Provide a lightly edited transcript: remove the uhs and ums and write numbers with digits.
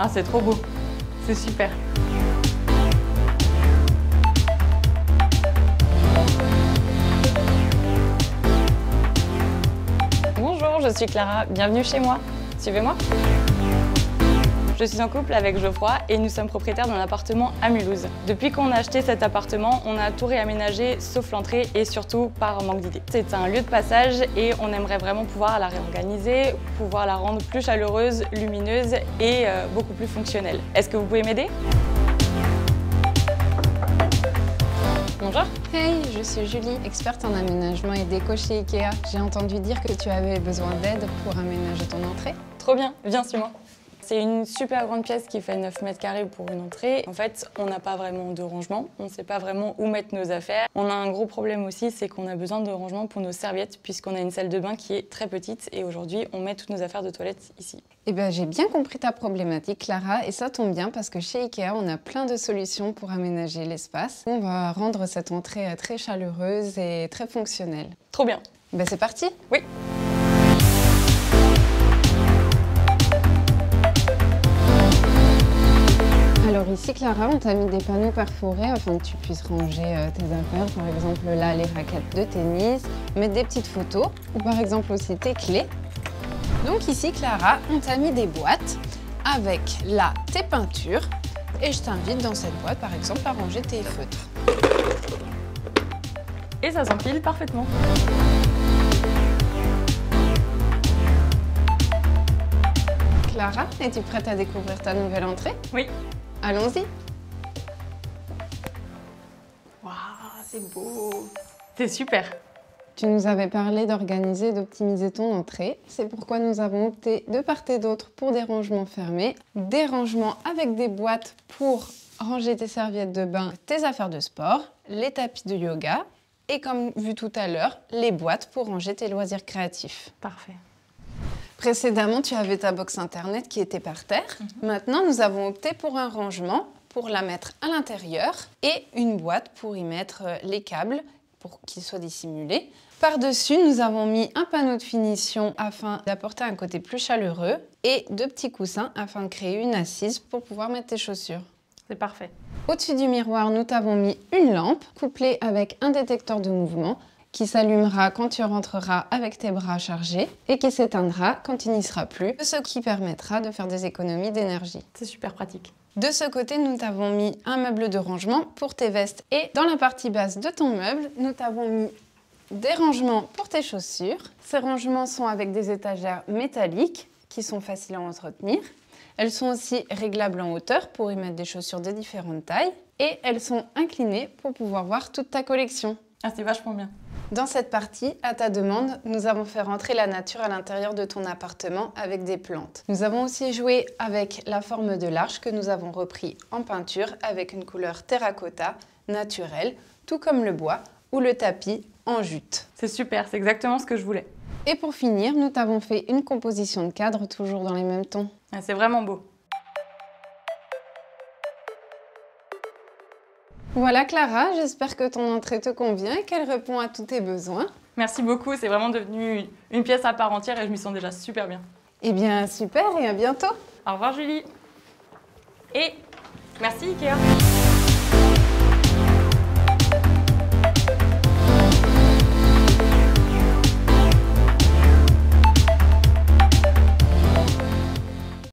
Ah, c'est trop beau. C'est super. Bonjour, je suis Clara. Bienvenue chez moi. Suivez-moi. Je suis en couple avec Geoffroy et nous sommes propriétaires d'un appartement à Mulhouse. Depuis qu'on a acheté cet appartement, on a tout réaménagé sauf l'entrée et surtout par manque d'idées. C'est un lieu de passage et on aimerait vraiment pouvoir la réorganiser, pouvoir la rendre plus chaleureuse, lumineuse et beaucoup plus fonctionnelle. Est-ce que vous pouvez m'aider? Bonjour. Hey, je suis Julie, experte en aménagement et déco chez Ikea. J'ai entendu dire que tu avais besoin d'aide pour aménager ton entrée. Trop bien, viens, suis-moi. C'est une super grande pièce qui fait 9 mètres carrés pour une entrée. En fait, on n'a pas vraiment de rangement, on ne sait pas vraiment où mettre nos affaires. On a un gros problème aussi, c'est qu'on a besoin de rangement pour nos serviettes puisqu'on a une salle de bain qui est très petite et aujourd'hui, on met toutes nos affaires de toilette ici. Eh bien, j'ai bien compris ta problématique, Clara, et ça tombe bien parce que chez Ikea, on a plein de solutions pour aménager l'espace. On va rendre cette entrée très chaleureuse et très fonctionnelle. Trop bien. Ben, c'est parti. Oui. Alors ici, Clara, on t'a mis des panneaux perforés afin que tu puisses ranger tes affaires. Par exemple, là, les raquettes de tennis, mettre des petites photos ou par exemple aussi tes clés. Donc ici, Clara, on t'a mis des boîtes avec là tes peintures et je t'invite dans cette boîte, par exemple, à ranger tes feutres. Et ça s'empile parfaitement. Clara, es-tu prête à découvrir ta nouvelle entrée? Oui. Allons-y. Waouh, c'est beau. C'est super. Tu nous avais parlé d'organiser et d'optimiser ton entrée. C'est pourquoi nous avons opté de part et d'autre pour des rangements fermés, des rangements avec des boîtes pour ranger tes serviettes de bain, tes affaires de sport, les tapis de yoga et comme vu tout à l'heure, les boîtes pour ranger tes loisirs créatifs. Parfait. Précédemment, tu avais ta box internet qui était par terre. Maintenant, nous avons opté pour un rangement pour la mettre à l'intérieur et une boîte pour y mettre les câbles pour qu'ils soient dissimulés. Par-dessus, nous avons mis un panneau de finition afin d'apporter un côté plus chaleureux et deux petits coussins afin de créer une assise pour pouvoir mettre tes chaussures. C'est parfait. Au-dessus du miroir, nous t'avons mis une lampe couplée avec un détecteur de mouvement qui s'allumera quand tu rentreras avec tes bras chargés et qui s'éteindra quand il n'y sera plus, ce qui permettra de faire des économies d'énergie. C'est super pratique. De ce côté, nous t'avons mis un meuble de rangement pour tes vestes et dans la partie basse de ton meuble, nous t'avons mis des rangements pour tes chaussures. Ces rangements sont avec des étagères métalliques qui sont faciles à entretenir. Elles sont aussi réglables en hauteur pour y mettre des chaussures de différentes tailles et elles sont inclinées pour pouvoir voir toute ta collection. Ah, c'est vachement bien. Dans cette partie, à ta demande, nous avons fait rentrer la nature à l'intérieur de ton appartement avec des plantes. Nous avons aussi joué avec la forme de l'arche que nous avons repris en peinture avec une couleur terracotta naturelle, tout comme le bois ou le tapis en jute. C'est super, c'est exactement ce que je voulais. Et pour finir, nous t'avons fait une composition de cadre toujours dans les mêmes tons. Ah, c'est vraiment beau. Voilà Clara, j'espère que ton entrée te convient et qu'elle répond à tous tes besoins. Merci beaucoup, c'est vraiment devenu une pièce à part entière et je m'y sens déjà super bien. Eh bien super et à bientôt. Au revoir Julie. Et merci Ikea.